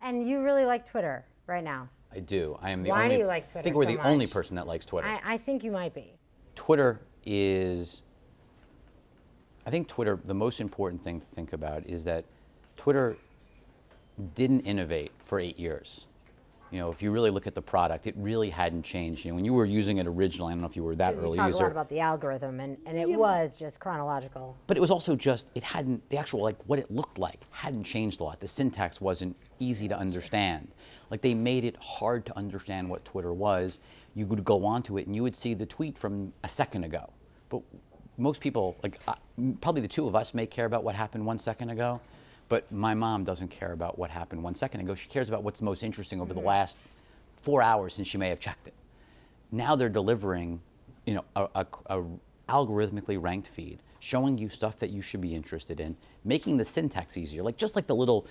And you really like Twitter right now. I do. I am the Why only. do you like Twitter I think we're so the much? only person that likes Twitter. I think you might be. Twitter is. I think Twitter. The most important thing to think about is that Twitter didn't innovate for 8 years. You know, if you really look at the product, it really hadn't changed. You know, when you were using it originally, I don't know if you were that early You talk user. a lot about the algorithm, and it was just chronological. But it was also just, it hadn't, the actual, like, what it looked like hadn't changed a lot. The syntax wasn't easy to understand. Like, they made it hard to understand what Twitter was. You would go onto it and you would see the tweet from a second ago. But most people, like, probably the two of us may care about what happened 1 second ago. But my mom doesn't care about what happened 1 second ago. She cares about what's most interesting over the last 4 hours since she may have checked it. Now they're delivering, you know, a algorithmically ranked feed, showing you stuff that you should be interested in, making the syntax easier. Like just like the little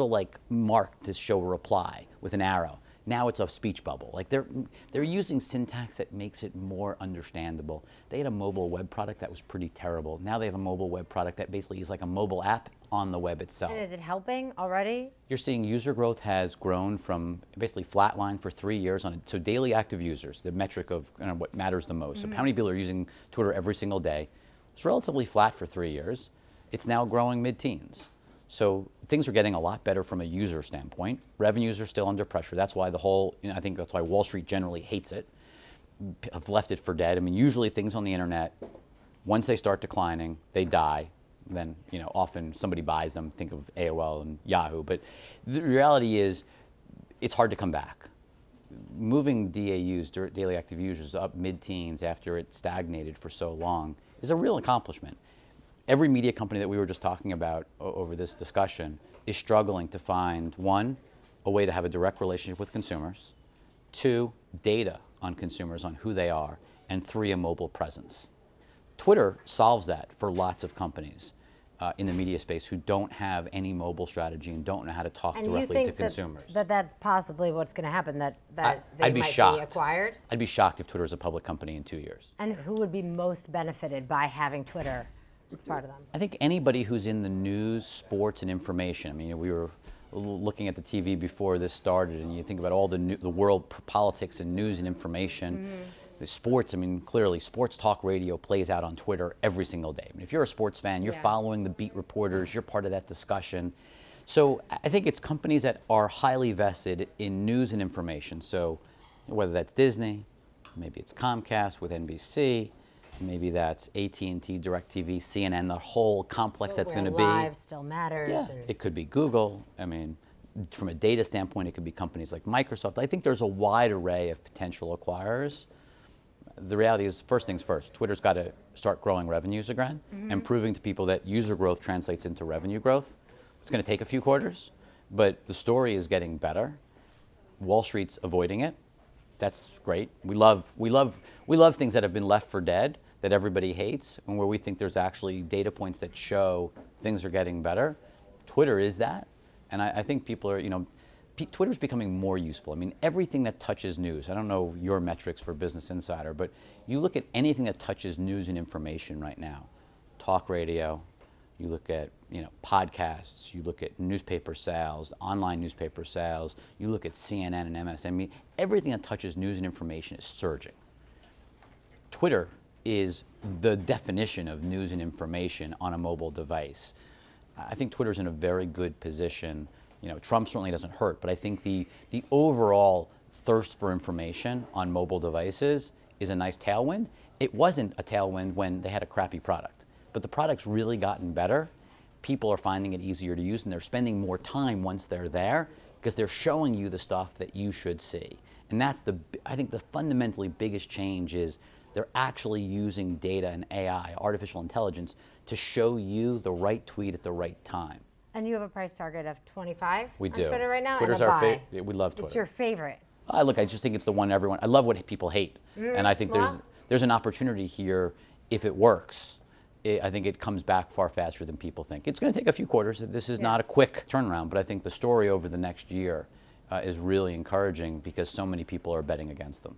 like mark to show a reply with an arrow. Now it's a speech bubble. Like they're using syntax that makes it more understandable. They had a mobile web product that was pretty terrible. Now they have a mobile web product that basically is like a mobile app on the web itself. And is it helping already? You're seeing user growth has grown from basically flatline for 3 years on it. So daily active users, the metric of what matters the most. So how many people are using Twitter every single day? It's relatively flat for 3 years. It's now growing mid-teens. So things are getting a lot better from a user standpoint. Revenues are still under pressure. That's why the whole, you know, I think that's why Wall Street generally hates it. Have left it for dead. I mean, usually things on the internet, once they start declining, they die. Then, you know, often somebody buys them. Think of AOL and Yahoo. But the reality is, it's hard to come back. Moving DAUs, daily active users, up mid-teens after it stagnated for so long is a real accomplishment. Every media company that we were just talking about over this discussion is struggling to find, one, a way to have a direct relationship with consumers, two, data on consumers, on who they are, and three, a mobile presence. Twitter solves that for lots of companies in the media space who don't have any mobile strategy and don't know how to talk directly to consumers. That's possibly what's going to happen, that they I'd be might shocked. be acquired? I'd be shocked if Twitter is a public company in 2 years. And who would be most benefited by having Twitter as part of them? I think anybody who's in the news, sports, and information. I mean, we were looking at the TV before this started, and you think about all the world politics and news and information. The sports, I mean, clearly, sports talk radio plays out on Twitter every single day. I mean, if you're a sports fan, you're following the beat reporters, you're part of that discussion. So I think it's companies that are highly vested in news and information. So whether that's Disney, maybe it's Comcast with NBC, maybe that's AT&T, DirecTV, CNN, the whole complex that's going to be. Live still matters. Yeah, it could be Google. I mean, from a data standpoint, it could be companies like Microsoft. I think there's a wide array of potential acquirers. The reality is, first things first, Twitter's got to start growing revenues again and proving to people that user growth translates into revenue growth. It's going to take a few quarters, but the story is getting better. Wall Street's avoiding it. That's great. We love things that have been left for dead, that everybody hates, and where we think there's actually data points that show things are getting better. Twitter is that, and I think people are, you know, Twitter's becoming more useful. I mean, everything that touches news, I don't know your metrics for Business Insider, but you look at anything that touches news and information right now, talk radio, you look at, you know, podcasts, you look at newspaper sales, online newspaper sales, you look at CNN and MSNBC, everything that touches news and information is surging. Twitter is the definition of news and information on a mobile device. I think Twitter's in a very good position. You know, Trump certainly doesn't hurt, but I think the overall thirst for information on mobile devices is a nice tailwind. It wasn't a tailwind when they had a crappy product, but the product's really gotten better. People are finding it easier to use, and they're spending more time once they're there because they're showing you the stuff that you should see. And that's I think the fundamentally biggest change is they're actually using data and AI, artificial intelligence, to show you the right tweet at the right time. And you have a price target of 25 we on do. Twitter right now? Twitter's and our favorite. We love Twitter. It's your favorite. Look, I just think it's the one everyone, I love what people hate. And I think there's an opportunity here, if it works, I think it comes back far faster than people think. It's going to take a few quarters. This is not a quick turnaround, but I think the story over the next year is really encouraging because so many people are betting against them.